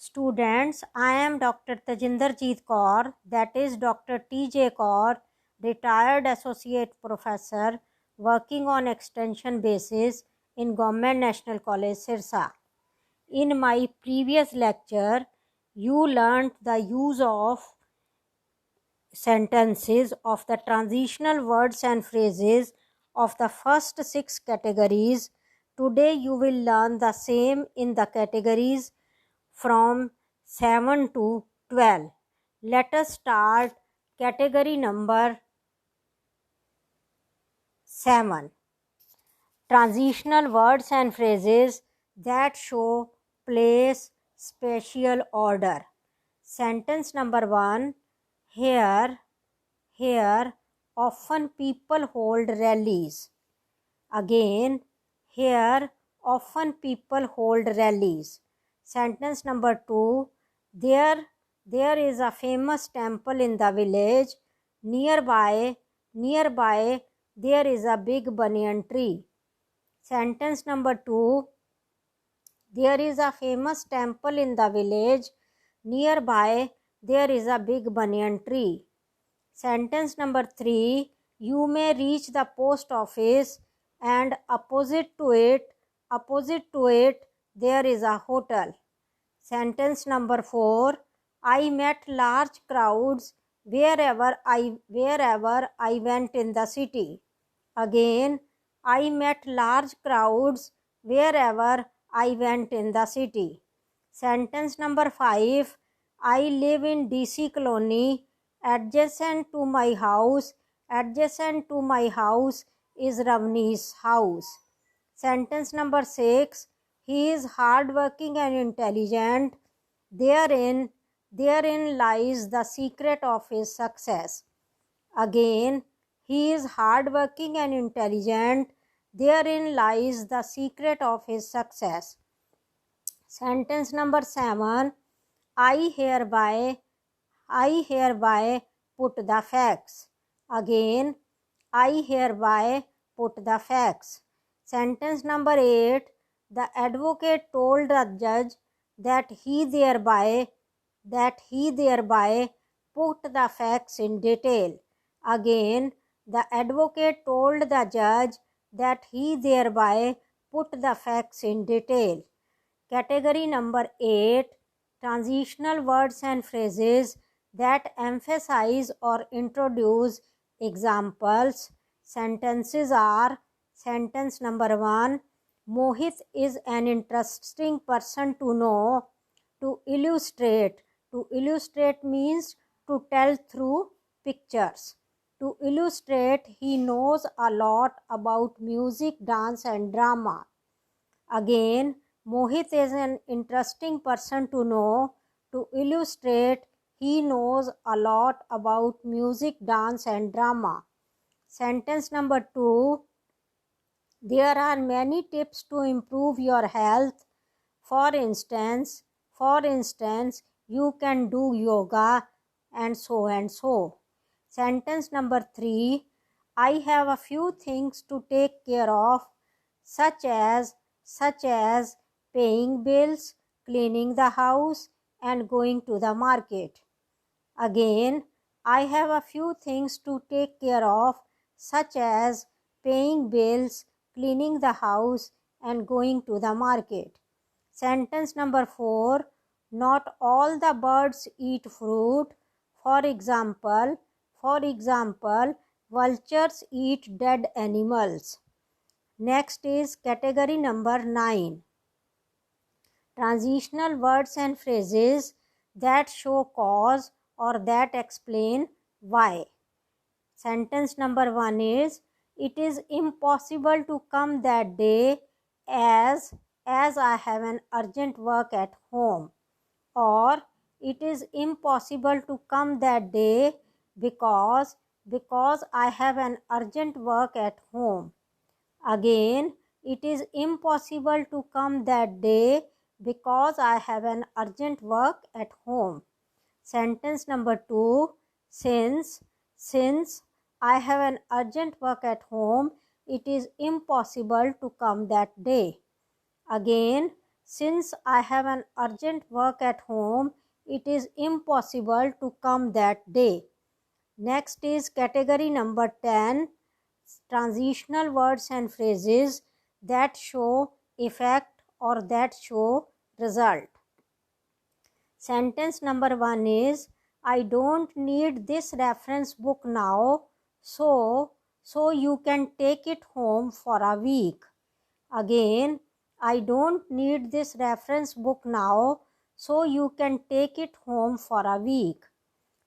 Students, I am Dr. Tajinderjeet Kaur, that is Dr. T.J. Kaur, retired Associate Professor, working on extension basis in Government National College, Sirsa. In my previous lecture, you learnt the use of sentences of the transitional words and phrases of the first 6 categories. Today you will learn the same in the categories from 7 to 12. Let us start category number 7. Transitional words and phrases that show place, spatial order. Sentence number 1. Here, often people hold rallies. Again, here, often people hold rallies. Sentence number 2. There is a famous temple in the village. Nearby, there is a big banyan tree. Sentence number 2. There is a famous temple in the village. Nearby, there is a big banyan tree. Sentence number 3. You may reach the post office and opposite to it, there is a hotel. Sentence number 4. I met large crowds wherever I went in the city. Again, I met large crowds wherever I went in the city. Sentence number 5. I live in DC colony. Adjacent to my house is Ravni's house. Sentence number 6. He is hardworking and intelligent. Therein lies the secret of his success. Again, he is hardworking and intelligent. Therein lies the secret of his success. Sentence number 7. I hereby put the facts. Again, I hereby put the facts. Sentence number 8. The advocate told the judge that he thereby put the facts in detail. Again, the advocate told the judge that he thereby put the facts in detail. Category number 8. Transitional words and phrases that emphasize or introduce examples. Sentences are: sentence number 1. Mohit is an interesting person to know. To illustrate. To illustrate means to tell through pictures. To illustrate, he knows a lot about music, dance and drama. Again, Mohit is an interesting person to know. To illustrate, he knows a lot about music, dance and drama. Sentence number 2. There are many tips to improve your health. For instance, you can do yoga and so and so. Sentence number 3. I have a few things to take care of, such as paying bills, cleaning the house and going to the market. Again, I have a few things to take care of, such as paying bills, cleaning the house and going to the market. Sentence number 4. Not all the birds eat fruit. For example, vultures eat dead animals. Next is category number 9. Transitional words and phrases that show cause or that explain why. Sentence number 1 is: it is impossible to come that day as I have an urgent work at home. Or it is impossible to come that day because I have an urgent work at home. Again, it is impossible to come that day because I have an urgent work at home. Sentence number 2. Since I have an urgent work at home, it is impossible to come that day. Again, Since I have an urgent work at home, it is impossible to come that day. Next is category number 10, transitional words and phrases that show effect or that show result. Sentence number 1 is, I don't need this reference book now, so you can take it home for a week. Again, I don't need this reference book now, so you can take it home for a week.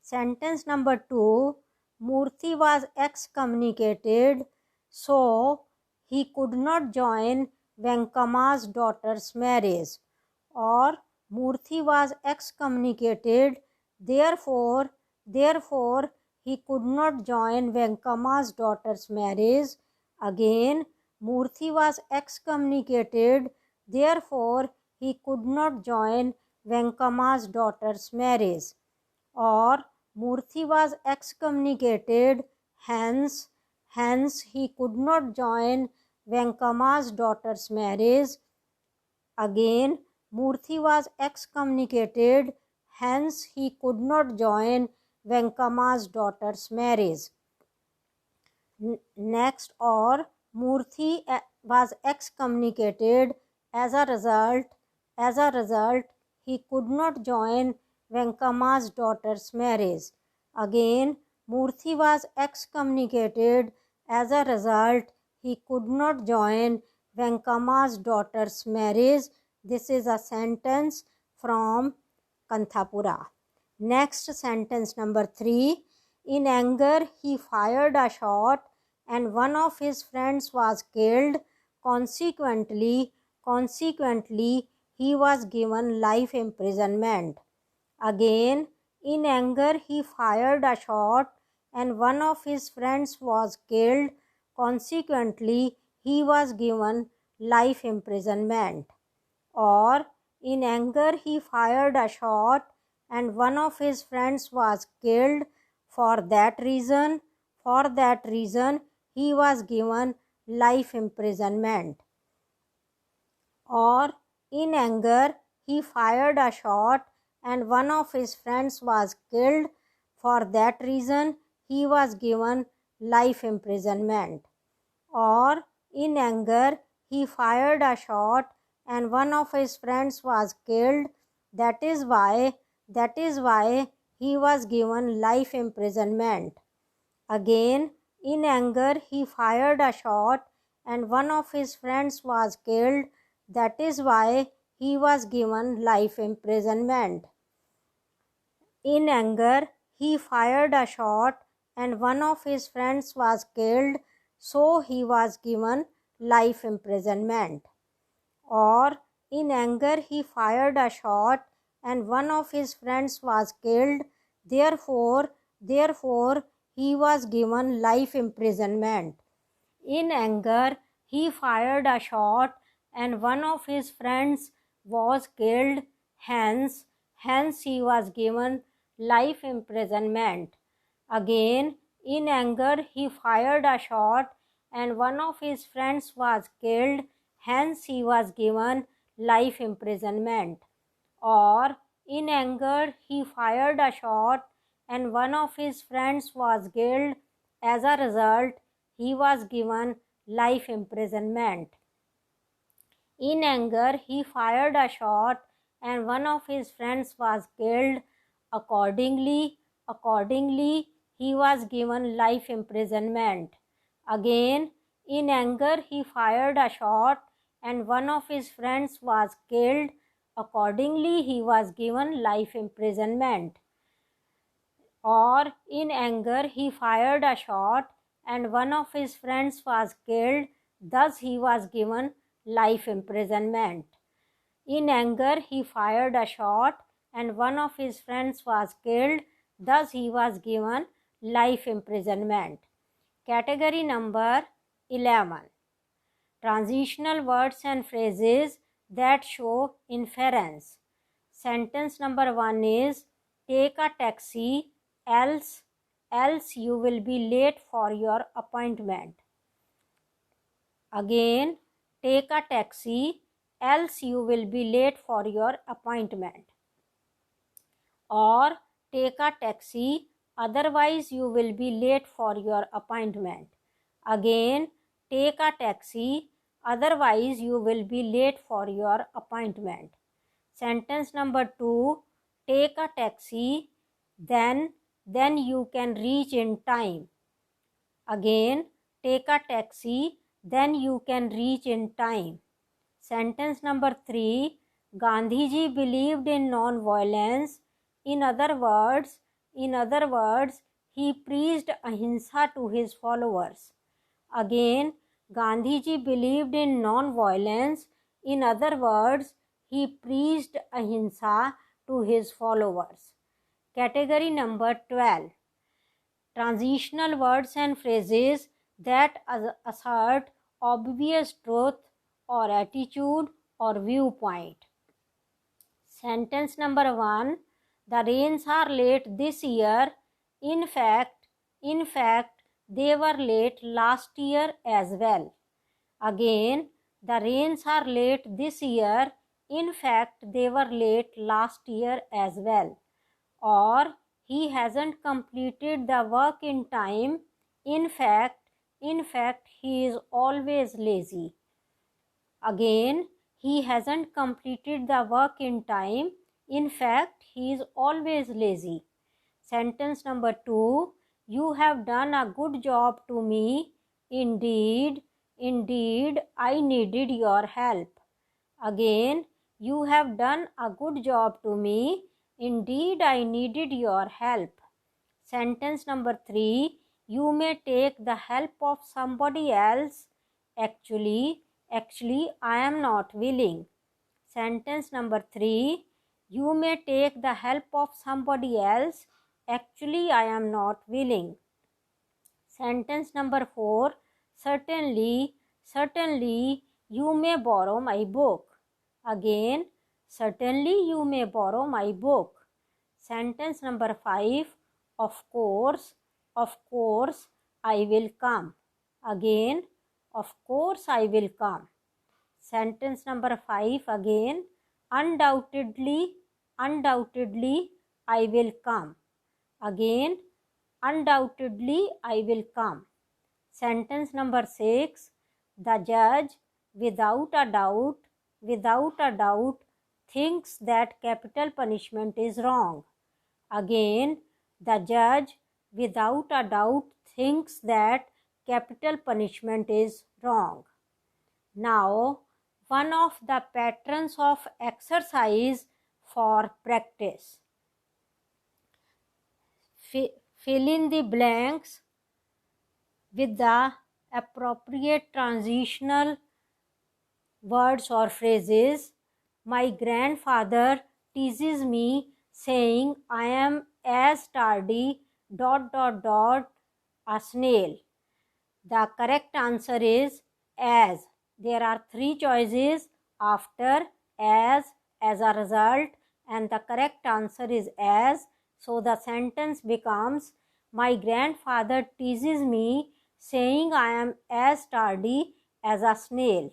Sentence number 2, Murthy was excommunicated, so he could not join Venkama's daughter's marriage. Or Murthy was excommunicated, therefore he could not join Venkama's daughter's marriage. Again, Murthy was excommunicated, therefore he could not join Venkama's daughter's marriage. Or Murthy was excommunicated, hence he could not join Venkama's daughter's marriage. Again, Murthy was excommunicated, hence he could not join Venkama's daughter's marriage. Next, or Murthy was excommunicated, as a result he could not join Venkama's daughter's marriage. Again, Murthy was excommunicated, as a result he could not join Venkama's daughter's marriage. This is a sentence from Kanthapura. Next, sentence number 3. In anger, he fired a shot and one of his friends was killed. Consequently, he was given life imprisonment. Again, in anger, he fired a shot and one of his friends was killed. Consequently, he was given life imprisonment. Or, in anger, he fired a shot and one of his friends was killed. For that reason, he was given life imprisonment. Or, in anger, he fired a shot and one of his friends was killed. For that reason, he was given life imprisonment. Or, in anger, he fired a shot and one of his friends was killed. That is why he was given life imprisonment. Again, in anger, he fired a shot and one of his friends was killed. That is why he was given life imprisonment. In anger, he fired a shot and one of his friends was killed, so he was given life imprisonment. Or, in anger, he fired a shot and one of his friends was killed, therefore he was given life imprisonment. In anger, he fired a shot and one of his friends was killed, hence he was given life imprisonment. Again, in anger, he fired a shot and one of his friends was killed, hence he was given life imprisonment. Or, in anger, he fired a shot and one of his friends was killed. As a result, he was given life imprisonment. In anger, he fired a shot and one of his friends was killed. Accordingly, he was given life imprisonment. Again, in anger, he fired a shot and one of his friends was killed. Accordingly, he was given life imprisonment. Or, in anger, he fired a shot and one of his friends was killed. Thus, he was given life imprisonment. In anger, he fired a shot and one of his friends was killed. Thus, he was given life imprisonment. Category number 11. Transitional words and phrases that show inference. Sentence number 1 is, take a taxi, else you will be late for your appointment. Again, take a taxi, else you will be late for your appointment. Or take a taxi, otherwise you will be late for your appointment. Again, take a taxi, otherwise you will be late for your appointment. Sentence number 2, take a taxi, then you can reach in time. Again, take a taxi, then you can reach in time. Sentence number 3, Gandhiji believed in non-violence. In other words, he preached ahimsa to his followers. Again, Gandhiji believed in non-violence. In other words, he preached ahimsa to his followers. Category number 12. Transitional words and phrases that assert obvious truth or attitude or viewpoint. Sentence number 1. The rains are late this year. In fact, they were late last year as well. Again, the rains are late this year. In fact, they were late last year as well. Or, he hasn't completed the work in time. In fact, he is always lazy. Again, he hasn't completed the work in time. In fact, he is always lazy. Sentence number 2. You have done a good job to me. Indeed, I needed your help. Again, you have done a good job to me. Indeed, I needed your help. Sentence number 3. You may take the help of somebody else. Actually, I am not willing. Sentence number 3. You may take the help of somebody else. Actually, I am not willing. Sentence number 4. Certainly, you may borrow my book. Again, certainly you may borrow my book. Sentence number 5. Of course, I will come. Again, of course I will come. Sentence number 5 again. Undoubtedly, I will come. Again, undoubtedly I will come. Sentence number 6. The judge, without a doubt, thinks that capital punishment is wrong. Again, the judge, without a doubt, thinks that capital punishment is wrong. Now, one of the patterns of exercise for practice. Fill in the blanks with the appropriate transitional words or phrases. My grandfather teases me saying I am as tardy ... a snail. The correct answer is as. There are 3 choices: after, as a result, and the correct answer is as. So the sentence becomes, my grandfather teases me saying I am as tardy as a snail.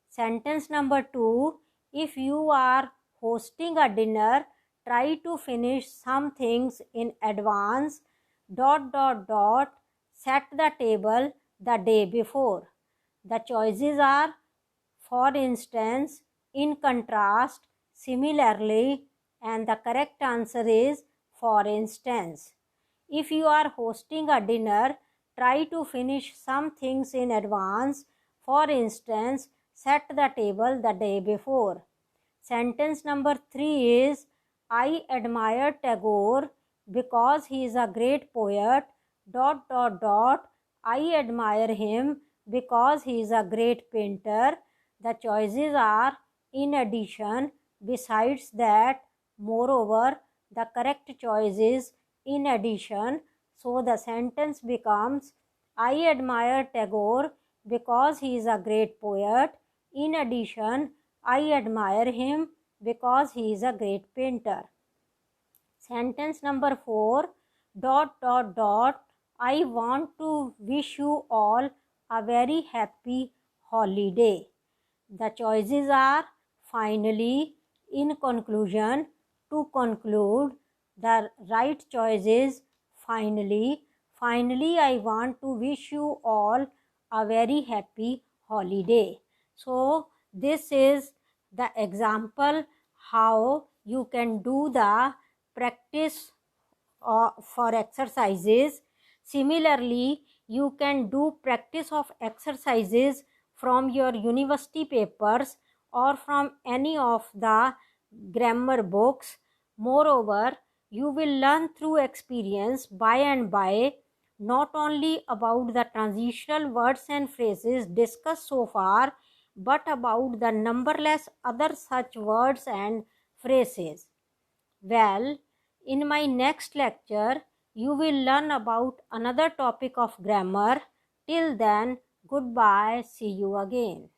Sentence number 2. If you are hosting a dinner, try to finish some things in advance ... set the table the day before. The choices are, for instance, in contrast, similarly, and the correct answer is for instance. If you are hosting a dinner, try to finish some things in advance. For instance, set the table the day before. Sentence number 3 is, I admire Tagore because he is a great poet ... I admire him because he is a great painter. The choices are, in addition, besides that, moreover. The correct choice is in addition. So the sentence becomes, I admire Tagore because he is a great poet. In addition, I admire him because he is a great painter. Sentence number 4. ... I want to wish you all a very happy holiday. The choices are finally, in conclusion, to conclude. The right choice is finally. Finally, I want to wish you all a very happy holiday. So this is the example how you can do the practice for exercises. Similarly, you can do practice of exercises from your university papers or from any of the grammar books. Moreover, you will learn through experience by and by not only about the transitional words and phrases discussed so far, but about the numberless other such words and phrases. Well, in my next lecture, you will learn about another topic of grammar. Till then, goodbye. See you again.